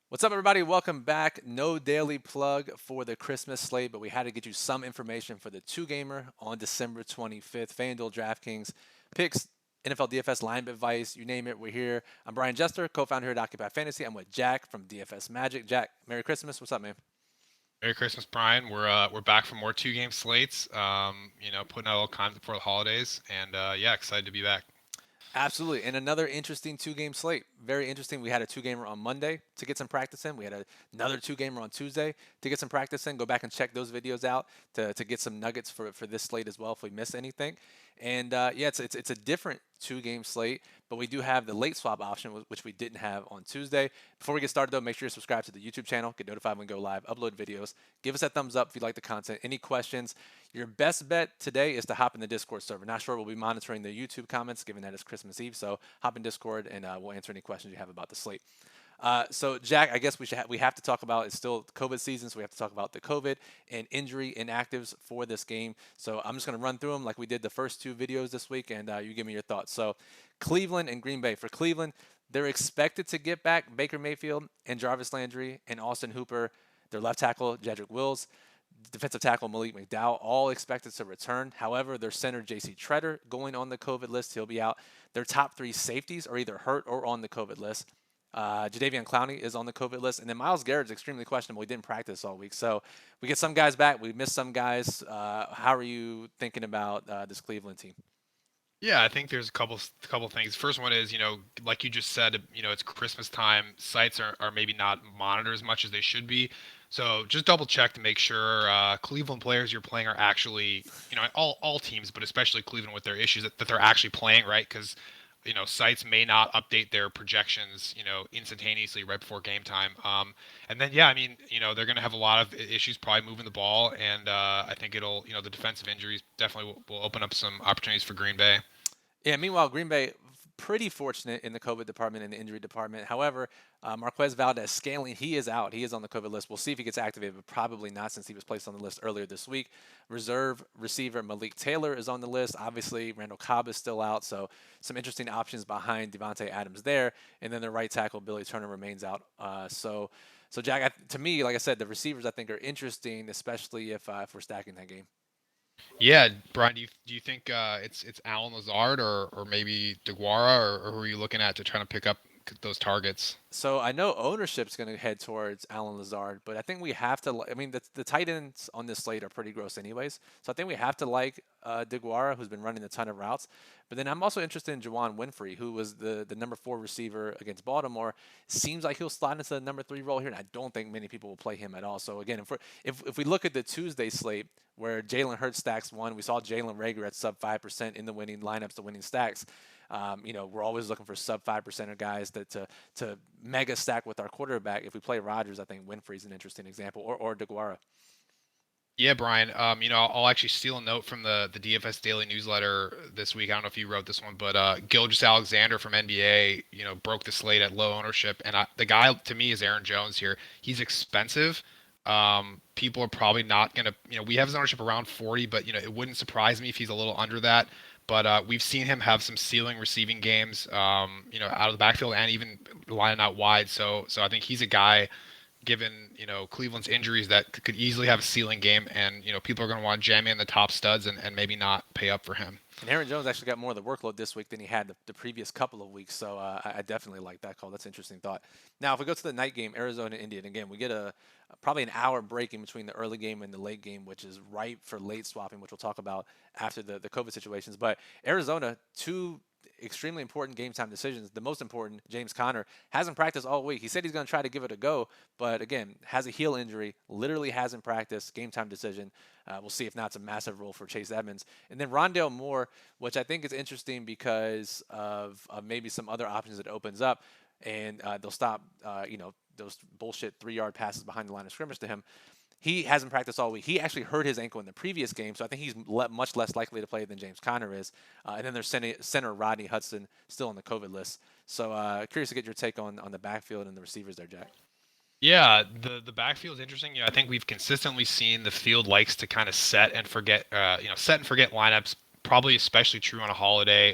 What's up, everybody? Welcome back. No daily plug for the Christmas slate, but we had to get you some information for the two gamer on December 25th. FanDuel, DraftKings, picks, NFL DFS, line advice, you name it, we're here. I'm Brian Jester, co founder here at Occupy Fantasy. I'm with Jack from DFSMagic. Jack, Merry Christmas. What's up, man? Merry Christmas, Brian. We're back for more two-game slates. Putting out all kinds before the holidays, and yeah, excited to be back. Absolutely. And another interesting two-game slate. Very interesting. We had a two-gamer on Monday to get some practice in. We had another two-gamer on Tuesday to get some practice in. Go back and check those videos out to get some nuggets for this slate as well if we miss anything. And yeah, it's a different two-game slate, but we do have the late swap option, which we didn't have on Tuesday. Before we get started, though, make sure you subscribe to the YouTube channel, get notified when we go live, upload videos. Give us that thumbs up if you like the content. Any questions? Your best bet today is to hop in the Discord server. Not sure we'll be monitoring the YouTube comments, given that it's Christmas Eve. So hop in Discord, and we'll answer any questions you have about the slate. So Jack, I guess we have to talk about, it's still COVID season, so we have to talk about the COVID and injury inactives for this game. So I'm just going to run through them like we did the first two videos this week, and you give me your thoughts. So Cleveland and Green Bay. For Cleveland, they're expected to get back Baker Mayfield and Jarvis Landry and Austin Hooper. Their left tackle Jedrick Wills, defensive tackle Malik McDowell, all expected to return. However, their center J.C. Treader going on the COVID list. He'll be out. Their top three safeties are either hurt or on the COVID list. Jadeveon Clowney is on the COVID list, and then Myles Garrett's extremely questionable. He didn't practice all week, so we get some guys back. We missed some guys. How are you thinking about this Cleveland team? Yeah, I think there's a couple things. First one is, like you just said, it's Christmas time. Sites are maybe not monitored as much as they should be. So just double check to make sure Cleveland players you're playing are actually, all teams, but especially Cleveland with their issues that they're actually playing, right? Because sites may not update their projections, instantaneously right before game time. And then, yeah, I mean, they're going to have a lot of issues probably moving the ball, and I think it'll, the defensive injuries definitely will open up some opportunities for Green Bay. Yeah, meanwhile, Green Bay pretty fortunate in the COVID department and the injury department. However, Marquez Valdez Scaling, he is out. He is on the COVID list. We'll see if he gets activated, but probably not since he was placed on the list earlier this week. Reserve receiver Malik Taylor is on the list. Obviously, Randall Cobb is still out, so some interesting options behind Devontae Adams there. And then the right tackle Billy Turner remains out. So Jack, to me, like I said, the receivers I think are interesting, especially if we're stacking that game. Yeah, Brian, do you think it's Alan Lazard or maybe DeGuara or who are you looking at to try to pick up those targets? So I know ownership's going to head towards Alan Lazard, but I think we have to. I mean, the tight ends on this slate are pretty gross, anyways. So I think we have to like DeGuara, who's been running a ton of routes. But then I'm also interested in Juwan Winfrey, who was the number four receiver against Baltimore. Seems like he'll slide into the number three role here, and I don't think many people will play him at all. So again, if we look at the Tuesday slate where Jalen Hurts stacks one, we saw Jalen Rager at sub 5% in the winning lineups, the winning stacks. We're always looking for sub 5% guys to mega stack with our quarterback. If we play Rodgers, I think Winfrey's an interesting example, or DeGuara. Yeah, Brian. I'll actually steal a note from the DFS Daily newsletter this week. I don't know if you wrote this one, but Gilgis Alexander from NBA, broke the slate at low ownership, and the guy to me is Aaron Jones here. He's expensive. People are probably not gonna, we have his ownership around 40, but it wouldn't surprise me if he's a little under that. But we've seen him have some ceiling receiving games, out of the backfield and even lining out wide. So I think he's a guy given Cleveland's injuries that could easily have a ceiling game, and people are going to want to jam in the top studs and maybe not pay up for him. And Aaron Jones actually got more of the workload this week than he had the previous couple of weeks. So I definitely like that call. That's an interesting thought. Now, if we go to the night game, Arizona Indian, again, we get probably an hour break in between the early game and the late game, which is ripe for late swapping, which we'll talk about after the COVID situations. But Arizona, two extremely important game time decisions. The most important, James Conner, hasn't practiced all week. He said he's going to try to give it a go, but again, has a heel injury, literally hasn't practiced, game time decision. We'll see if not, it's a massive role for Chase Edmonds. And then Rondale Moore, which I think is interesting because of maybe some other options it opens up, and they'll stop, those bullshit 3-yard passes behind the line of scrimmage to him. He hasn't practiced all week. He actually hurt his ankle in the previous game, so I think he's much less likely to play than James Conner is. And then there's center Rodney Hudson still on the COVID list. So curious to get your take on the backfield and the receivers there, Jack. Yeah, the backfield is interesting. I think we've consistently seen the field likes to kind of set and forget lineups. Probably especially true on a holiday.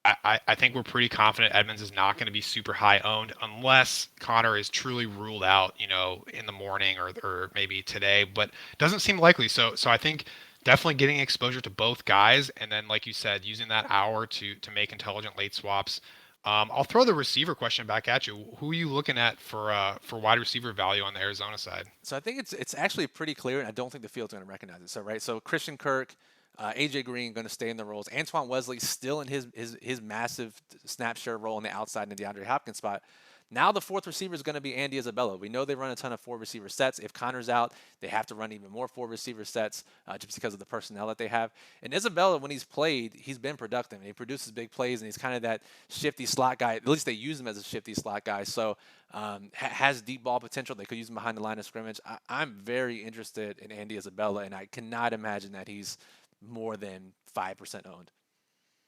I think we're pretty confident Edmonds is not going to be super high owned unless Connor is truly ruled out, in the morning or maybe today, but doesn't seem likely. So I think definitely getting exposure to both guys, and then like you said, using that hour to make intelligent late swaps. I'll throw the receiver question back at you. Who are you looking at for wide receiver value on the Arizona side? So I think it's actually pretty clear, and I don't think the field's going to recognize it. So Christian Kirk, AJ Green going to stay in the roles. Antoine Wesley still in his massive snap share role on the outside in the DeAndre Hopkins spot. Now the fourth receiver is going to be Andy Isabella. We know they run a ton of four receiver sets. If Connor's out, they have to run even more four receiver sets just because of the personnel that they have. And Isabella, when he's played, he's been productive. And he produces big plays, and he's kind of that shifty slot guy. At least they use him as a shifty slot guy. So has deep ball potential. They could use him behind the line of scrimmage. I'm very interested in Andy Isabella, and I cannot imagine that he's more than 5% owned.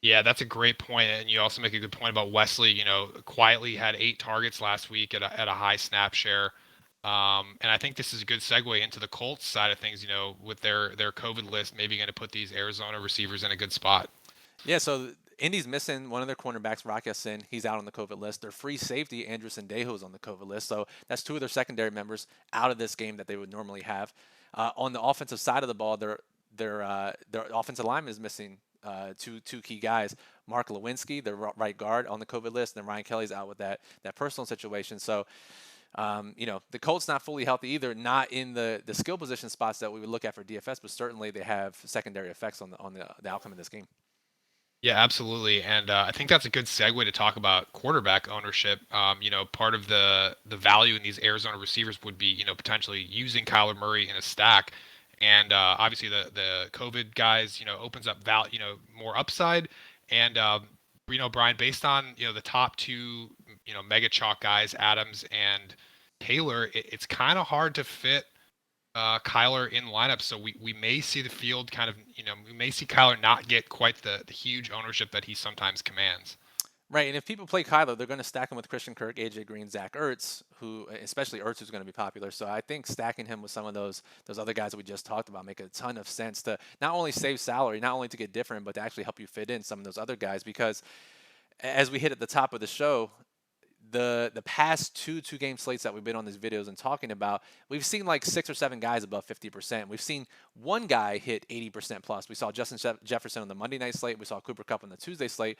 Yeah, that's a great point, and you also make a good point about Wesley. Quietly had 8 targets last week at a high snap share, and I think this is a good segue into the Colts side of things. With their COVID list, maybe going to put these Arizona receivers in a good spot. Yeah, so Indy's missing one of their cornerbacks, Rock Ya-Sin. He's out on the COVID list. Their free safety, Andrew Sendejo, is on the COVID list. So that's two of their secondary members out of this game that they would normally have. On the offensive side of the ball, their offensive lineman is missing two key guys. Mark Lewinsky, their right guard, on the COVID list, and then Ryan Kelly's out with that personal situation. So the Colts not fully healthy either, not in the skill position spots that we would look at for DFS, but certainly they have secondary effects on the outcome of this game. Yeah, absolutely, and I think that's a good segue to talk about quarterback ownership. Part of the value in these Arizona receivers would be, potentially using Kyler Murray in a stack, and obviously the COVID guys, opens up more upside, and Brian, based on the top two, mega chalk guys, Adams and Taylor, it's kind of hard to fit Kyler in lineup. So we may see the field kind of, we may see Kyler not get quite the huge ownership that he sometimes commands. Right, and if people play Kyler, they're going to stack him with Christian Kirk, AJ Green, Zach Ertz, who especially Ertz is going to be popular. So I think stacking him with some of those other guys that we just talked about make a ton of sense to not only save salary, not only to get different, but to actually help you fit in some of those other guys. Because as we hit at the top of the show, the past two game slates that we've been on these videos and talking about, we've seen like 6 or 7 guys above 50%. We've seen one guy hit 80% plus. We saw Justin Jefferson on the Monday night slate. We saw Cooper Kupp on the Tuesday slate.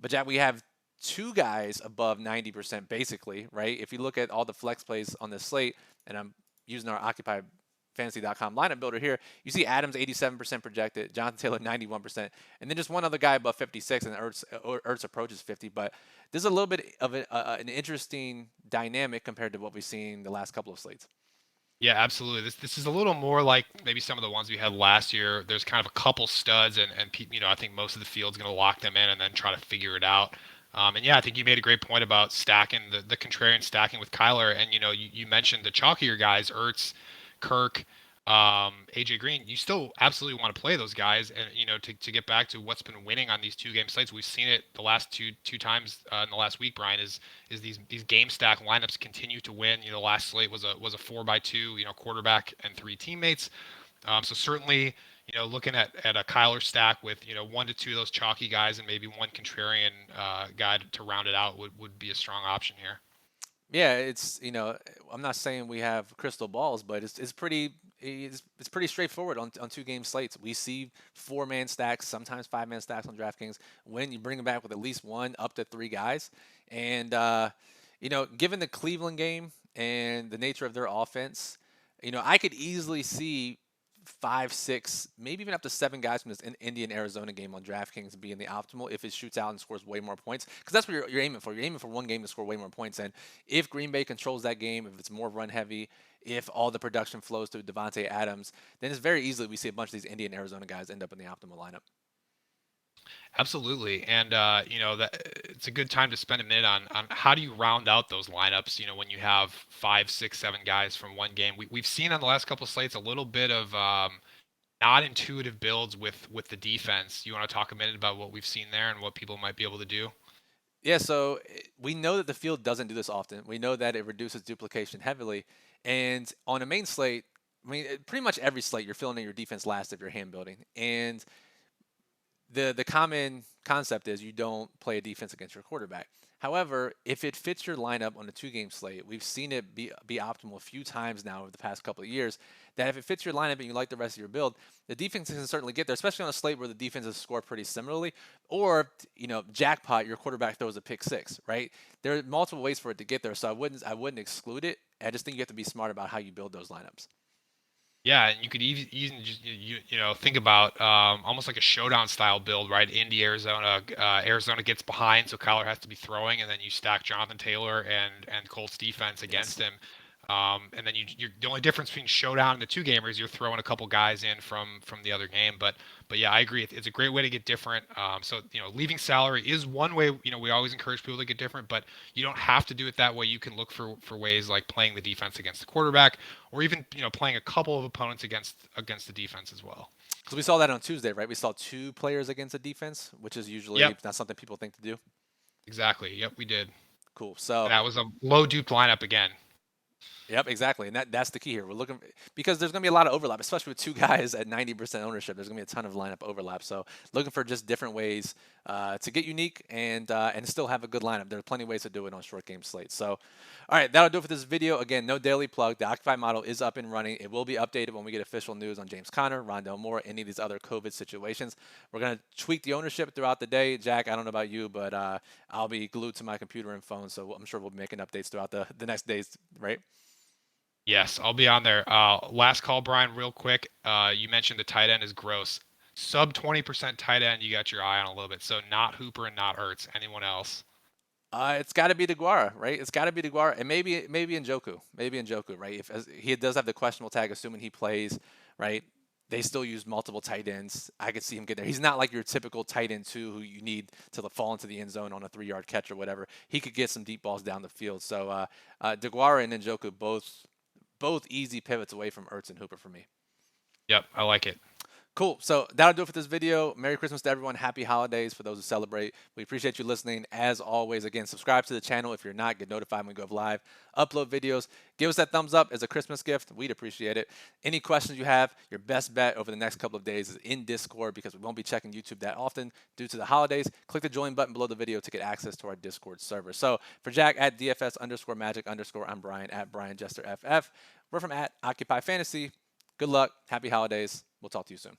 But Jack, we have 2 guys above 90% basically, right? If you look at all the flex plays on this slate, and I'm using our OccupyFantasy.com lineup builder here, you see Adams 87% projected, Jonathan Taylor 91%, and then just one other guy above 56, and Ertz approaches 50. But this is a little bit of an interesting dynamic compared to what we've seen the last couple of slates. Yeah, absolutely. This is a little more like maybe some of the ones we had last year. There's kind of a couple studs, and I think most of the field's going to lock them in and then try to figure it out. And yeah, I think you made a great point about stacking the contrarian stacking with Kyler, and you mentioned the chalkier guys, Ertz, Kirk, AJ Green. You still absolutely want to play those guys, and to get back to what's been winning on these 2 game slates, we've seen it the last two times in the last week. Brian, is these game stack lineups continue to win. Last slate was a 4x2, quarterback and 3 teammates. So certainly, looking at a Kyler stack with 1 to 2 of those chalky guys and maybe one contrarian guy to round it out would be a strong option here. Yeah, I'm not saying we have crystal balls, but it's pretty straightforward on 2 game slates. We see 4-man stacks, sometimes 5-man stacks on DraftKings when you bring them back with at least 1 up to 3 guys. And given the Cleveland game and the nature of their offense, I could easily see 5, 6, maybe even up to 7 guys from this Indian Arizona game on DraftKings being the optimal if it shoots out and scores way more points. Because that's what you're aiming for. You're aiming for one game to score way more points. And if Green Bay controls that game, if it's more run heavy, if all the production flows to Devontae Adams, then it's very easily we see a bunch of these Indian Arizona guys end up in the optimal lineup. Absolutely, and that it's a good time to spend a minute on how do you round out those lineups. When you have 5, 6, 7 guys from one game, we've seen on the last couple of slates a little bit of not intuitive builds with the defense. You want to talk a minute about what we've seen there and what people might be able to do? Yeah, so we know that the field doesn't do this often. We know that it reduces duplication heavily. And on a main slate, I mean, pretty much every slate, you're filling in your defense last if you're hand building. And the common concept is you don't play a defense against your quarterback. However, if it fits your lineup on a two-game slate, we've seen it be optimal a few times now over the past couple of years. That if it fits your lineup and you like the rest of your build, the defense can certainly get there, especially on a slate where the defenses score pretty similarly. Or jackpot, your quarterback throws a pick six, right? There are multiple ways for it to get there, so I wouldn't exclude it. I just think you have to be smart about how you build those lineups. Yeah, and you could even just think about almost like a showdown style build, right? Indy, Arizona, Arizona gets behind, so Kyler has to be throwing, and then you stack Jonathan Taylor and Colts defense Yes. against him. And then you're the only difference between showdown and the two gamers, you're throwing a couple guys in from the other game. But yeah, I agree. It's a great way to get different. So leaving salary is one way. We always encourage people to get different, but you don't have to do it that way. You can look for ways like playing the defense against the quarterback, or even playing a couple of opponents against the defense as well. Because we saw that on Tuesday, right? We saw two players against a defense, which is usually Yep, not something people think to do. exactly. Yep, we did. Cool. And So that was a low duped lineup again. yep, exactly. And that's the key here. We're looking because there's going to be a lot of overlap, especially with two guys at 90% ownership. There's going to be a ton of lineup overlap. So looking for just different ways to get unique and still have a good lineup. There are plenty of ways to do it on short game slates. So, all right, that'll do it for this video. Again, no daily plug. The Occupy model is up and running. It will be updated when we get official news on James Conner, Rondell Moore, any of these other COVID situations. We're going to tweak the ownership throughout the day. Jack, I don't know about you, but I'll be glued to my computer and phone. So I'm sure we'll be making updates throughout the next days, right? Yes, I'll be on there. Last call, Brian, real quick. You mentioned the tight end is gross. Sub 20% tight end, you got your eye on a little bit. So not Hooper and not Ertz. Anyone else? It's got to be DeGuara, right? It's got to be DeGuara, and maybe Njoku, right? If he does have the questionable tag, assuming he plays, right? They still use multiple tight ends. I could see him get there. He's not like your typical tight end too, who you need to fall into the end zone on a 3-yard catch or whatever. He could get some deep balls down the field. So DeGuara and Njoku both easy pivots away from Ertz and Hooper for me. Yep, I like it. Cool. So that'll do it for this video. Merry Christmas to everyone. Happy holidays for those who celebrate. We appreciate you listening. As always, again, subscribe to the channel if you're not. Get notified when we go live. Upload videos. Give us that thumbs up as a Christmas gift. We'd appreciate it. Any questions you have, your best bet over the next couple of days is in Discord because we won't be checking YouTube that often due to the holidays. Click the join button below the video to get access to our Discord server. So for Jack at dfs_magic_, I'm Brian at Brian Jester FF. We're from at Occupy Fantasy. Good luck. Happy holidays. We'll talk to you soon.